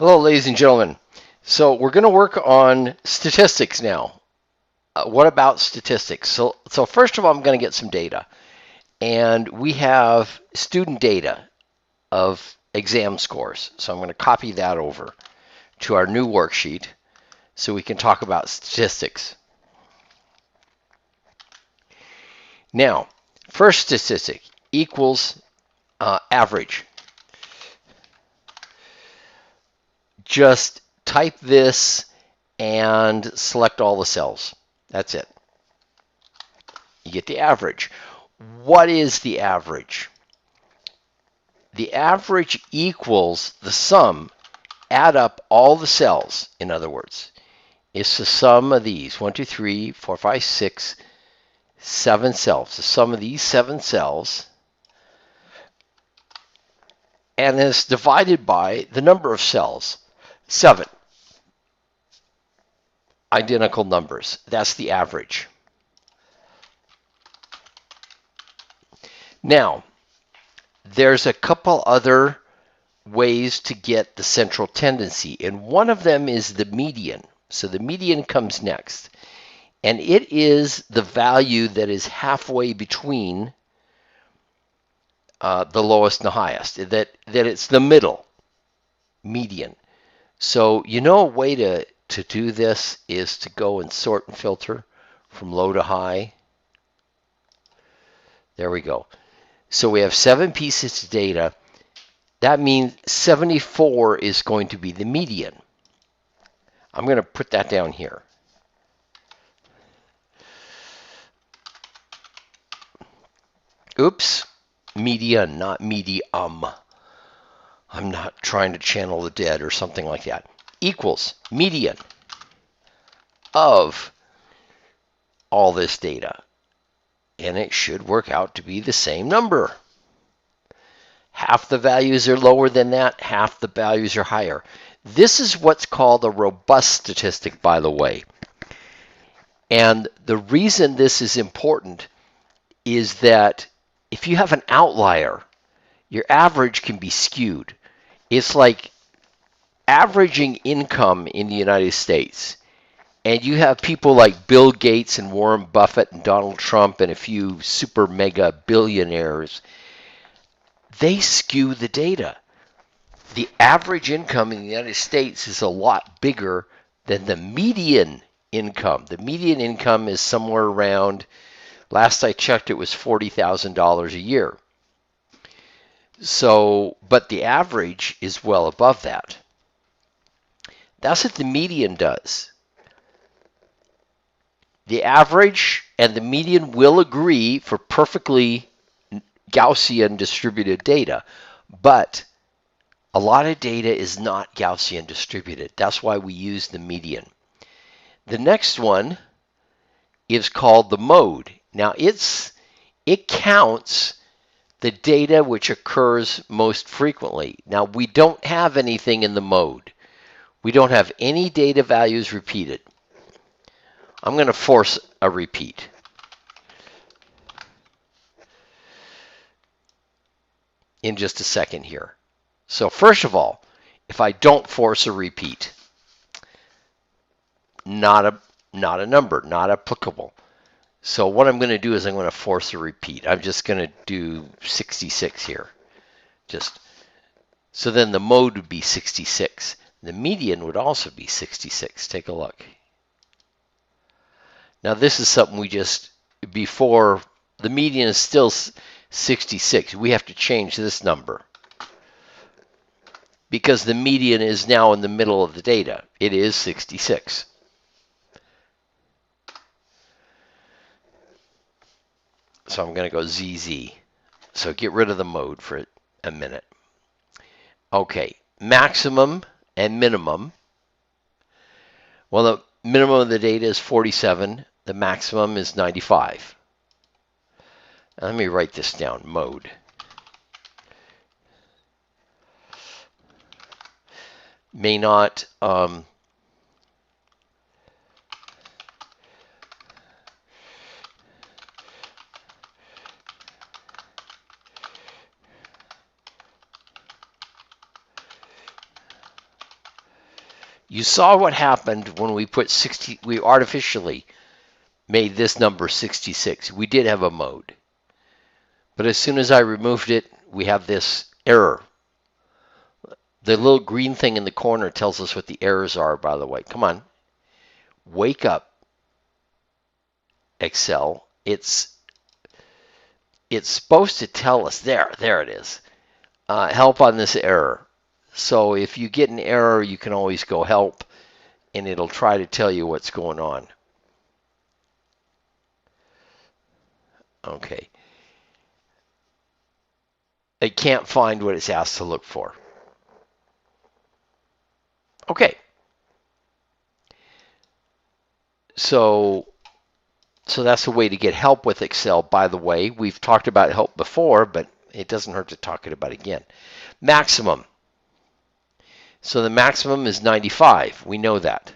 Hello, ladies and gentlemen. So we're going to work on statistics now. What about statistics? So first of all, I'm going to get some data. And we have student data of exam scores. So I'm going to copy that over to our new worksheet so we can talk about statistics. Now, first statistic equals average. Just type this and select all the cells. That's it. You get the average. What is the average? The average equals the sum. Add up all the cells, in other words. It's the sum of these. 1, 2, 3, 4, 5, 6, 7 cells. The sum of these 7 cells. And it's divided by the number of cells. 7. Identical numbers. That's the average. Now, there's a couple other ways to get the central tendency, and one of them is the median. So the median comes next, and it is the value that is halfway between the lowest and the highest, that it's the middle, median. So you know a way to do this is to go and sort and filter from low to high. There we go. So we have 7 pieces of data. That means 74 is going to be the median. I'm going to put that down here. Oops, median, not medium. I'm not trying to channel the dead or something like that. Equals median of all this data. And it should work out to be the same number. Half the values are lower than that, half the values are higher. This is what's called a robust statistic, by the way. And the reason this is important is that if you have an outlier, your average can be skewed. It's like averaging income in the United States. And you have people like Bill Gates and Warren Buffett and Donald Trump and a few super mega billionaires. They skew the data. The average income in the United States is a lot bigger than the median income. The median income is somewhere around, last I checked, it was $40,000 a year. So, but the average is well above that. That's what the median does. The average and the median will agree for perfectly Gaussian distributed data, but a lot of data is not Gaussian distributed. That's why we use the median. The next one is called the mode. Now it counts the data which occurs most frequently. Now we don't have anything in the mode. We don't have any data values repeated. I'm going to force a repeat. In just a second here. So first of all, if I don't force a repeat, not a number, not applicable. So what I'm going to do is I'm going to force a repeat. I'm just going to do 66 here. So then the mode would be 66. The median would also be 66. Take a look. Now this is something we just, before, the median is still 66. We have to change this number, because the median is now in the middle of the data. It is 66. So I'm going to go ZZ. So get rid of the mode for a minute. Okay, maximum and minimum. Well, the minimum of the data is 47. The maximum is 95. Now, let me write this down, mode. May not You saw what happened when we put 60, we artificially made this number 66. We did have a mode. But as soon as I removed it, we have this error. The little green thing in the corner tells us what the errors are, by the way. Come on. Wake up, Excel. It's supposed to tell us, there it is, help on this error. So if you get an error, you can always go help, and it'll try to tell you what's going on. Okay. It can't find what it's asked to look for. Okay. So that's a way to get help with Excel. By the way, we've talked about help before, but it doesn't hurt to talk it about again. Maximum. So the maximum is 95. We know that.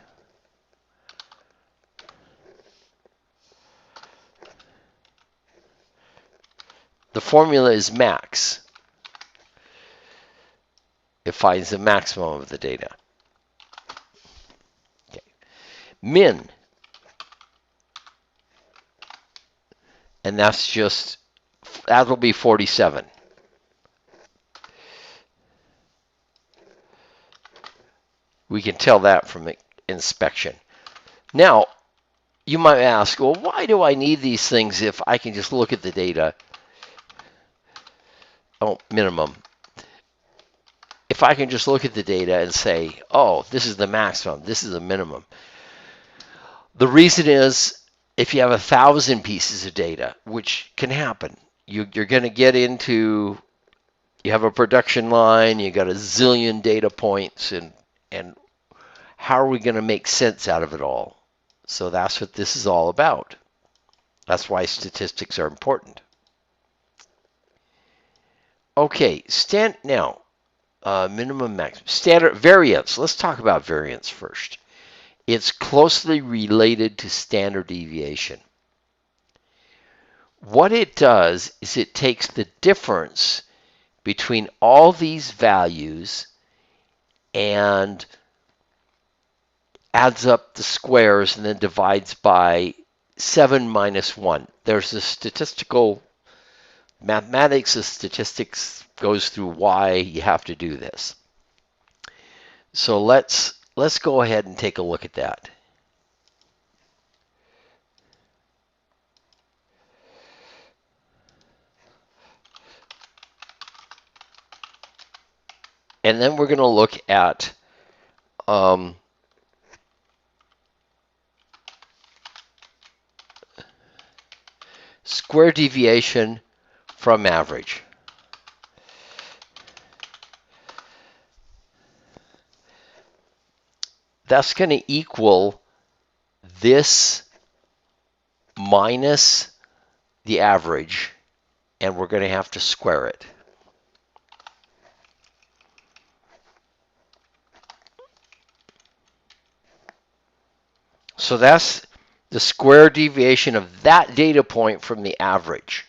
The formula is max. It finds the maximum of the data. Okay. Min. And that's just, that will be 47. We can tell that from inspection. Now, you might ask, well, why do I need these things if I can just look at the data? Oh, minimum. If I can just look at the data and say, oh, this is the maximum, this is the minimum. The reason is, if you have 1,000 pieces of data, which can happen, you're going to get into, you have a production line, you got a zillion data points, and how are we going to make sense out of it all? So that's what this is all about. That's why statistics are important. Okay, now, minimum, maximum, standard, variance. Let's talk about variance first. It's closely related to standard deviation. What it does is it takes the difference between all these values and adds up the squares and then divides by 7 minus 1. There's a statistical, mathematics of statistics goes through why you have to do this. So let's go ahead and take a look at that. And then we're going to look at square deviation from average. That's going to equal this minus the average, and we're going to have to square it. So that's the square deviation of that data point from the average.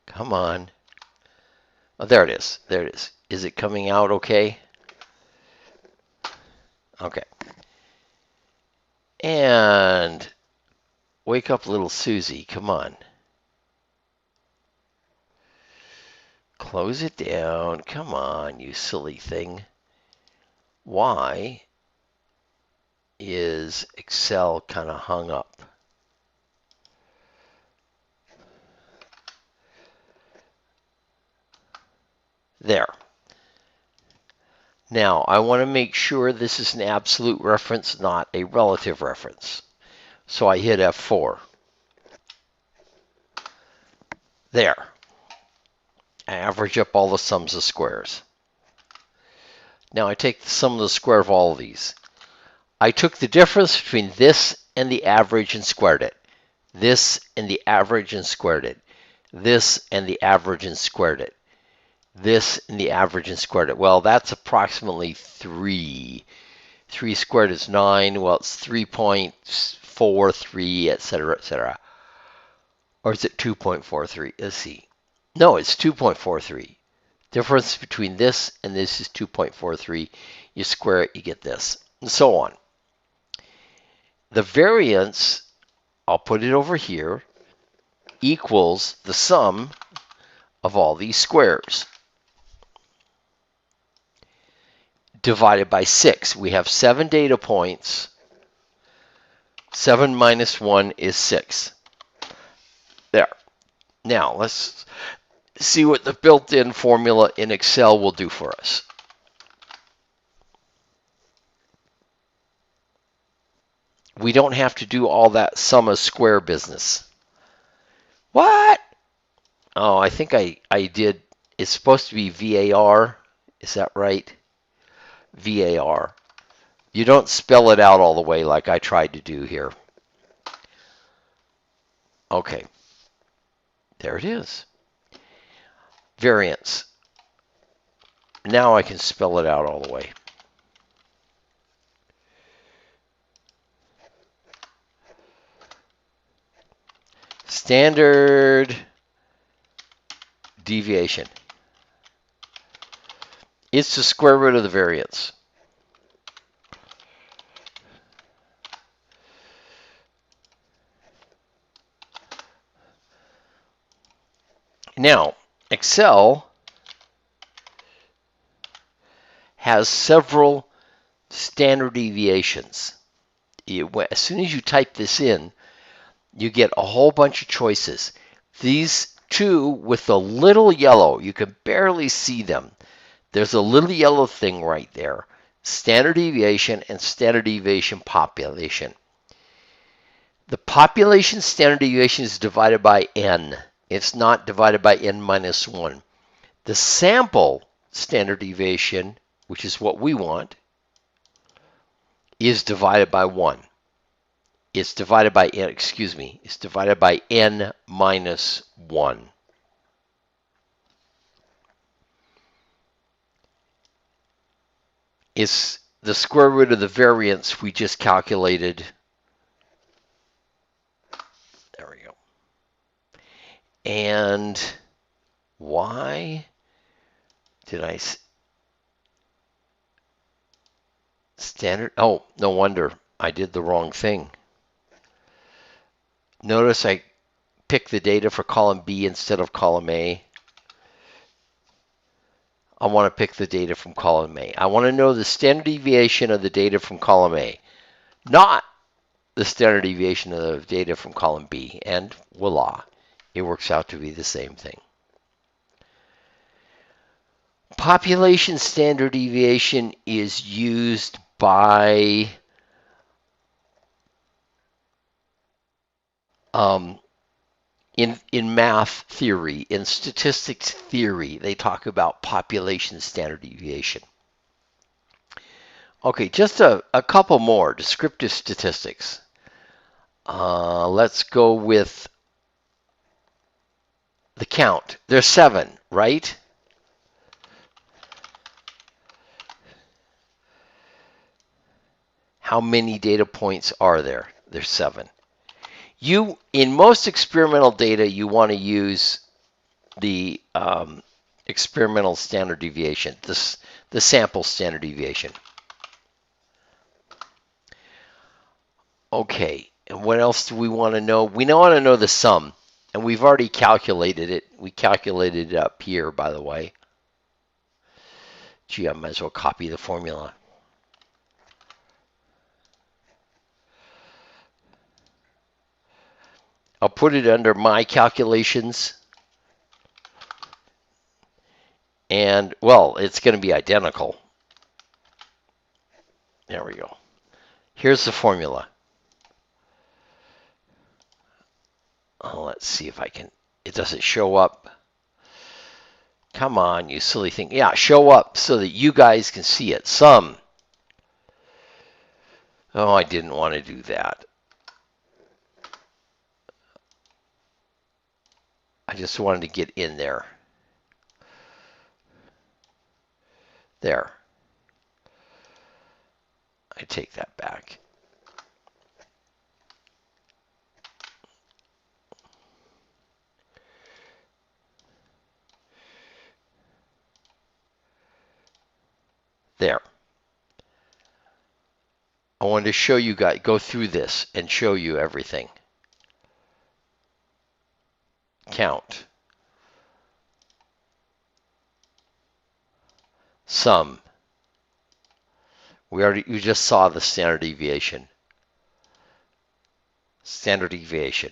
Come on. Oh, there it is. There it is. Is it coming out okay? Okay. And wake up, little Susie. Come on. Close it down. Come on, you silly thing. Why is Excel kind of hung up? There. Now, I want to make sure this is an absolute reference, not a relative reference. So I hit F4. There. I average up all the sums of squares. Now I take the sum of the square of all of these. I took the difference between this and the average and squared it. This and the average and squared it. This and the average and squared it. This and the average and squared it. Well, that's approximately 3. 3 squared is 9. Well, it's 3.43, etc., etc. Or is it 2.43? Let's see. No, it's 2.43. Difference between this and this is 2.43. You square it, you get this, and so on. The variance, I'll put it over here, equals the sum of all these squares divided by 6. We have 7 data points. 7 minus 1 is 6. There. Now, let's see what the built-in formula in Excel will do for us. We don't have to do all that sum of square business. What? Oh, I think I did. It's supposed to be VAR. Is that right? VAR. You don't spell it out all the way like I tried to do here. Okay. There it is. Variance. Now I can spell it out all the way. Standard deviation. It's the square root of the variance. Now, Excel has several standard deviations. As soon as you type this in, you get a whole bunch of choices. These two with the little yellow, you can barely see them. There's a little yellow thing right there. Standard deviation and standard deviation population. The population standard deviation is divided by n. It's not divided by n minus 1. The sample standard deviation, which is what we want, is divided by 1. It's divided by n, it's divided by n minus 1. It's the square root of the variance we just calculated. There we go. And why did I standard? Oh, no wonder I did the wrong thing. Notice I picked the data for column B instead of column A. I want to pick the data from column A. I want to know the standard deviation of the data from column A, not the standard deviation of the data from column B. And voila, it works out to be the same thing. Population standard deviation is used by in math theory, in statistics theory, they talk about population standard deviation. Okay, just a couple more descriptive statistics. Let's go with the count. There's 7, right? How many data points are there? There's 7. In most experimental data, you want to use the experimental standard deviation, the sample standard deviation. Okay, and what else do we want to know? We want to know the sum, and we've already calculated it. We calculated it up here, by the way. Gee, I might as well copy the formula. I'll put it under my calculations. And, well, it's going to be identical. There we go. Here's the formula. Oh, let's see if I can. It doesn't show up. Come on, you silly thing. Yeah, show up so that you guys can see it. Sum. Oh, I didn't want to do that. I just wanted to get in there. There. I take that back. There. I wanted to show you guys, go through this and show you everything. Count. Sum. We just saw the standard deviation. Standard deviation.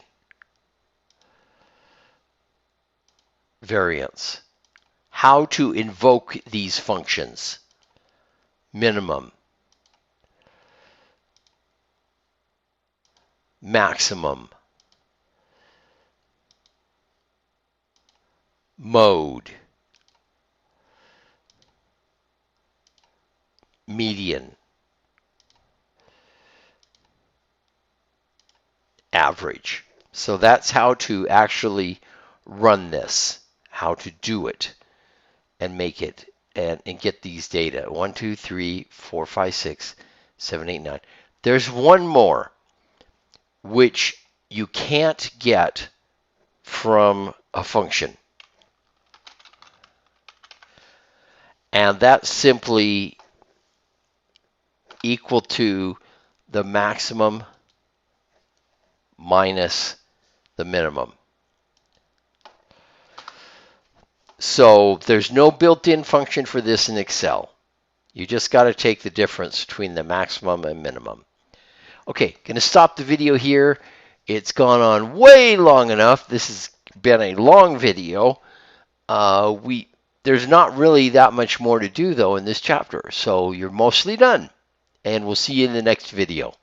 Variance. How to invoke these functions. Minimum. Maximum. Mode. Median. Average. So that's how to actually run this, how to do it and make it and get these data. 1, 2, 3, 4, 5, 6, 7, 8, 9. There's one more which you can't get from a function. And that's simply equal to the maximum minus the minimum. So there's no built-in function for this in Excel. You just got to take the difference between the maximum and minimum. Okay, going to stop the video here. It's gone on way long enough. This has been a long video. There's not really that much more to do, though, in this chapter. So you're mostly done. And we'll see you in the next video.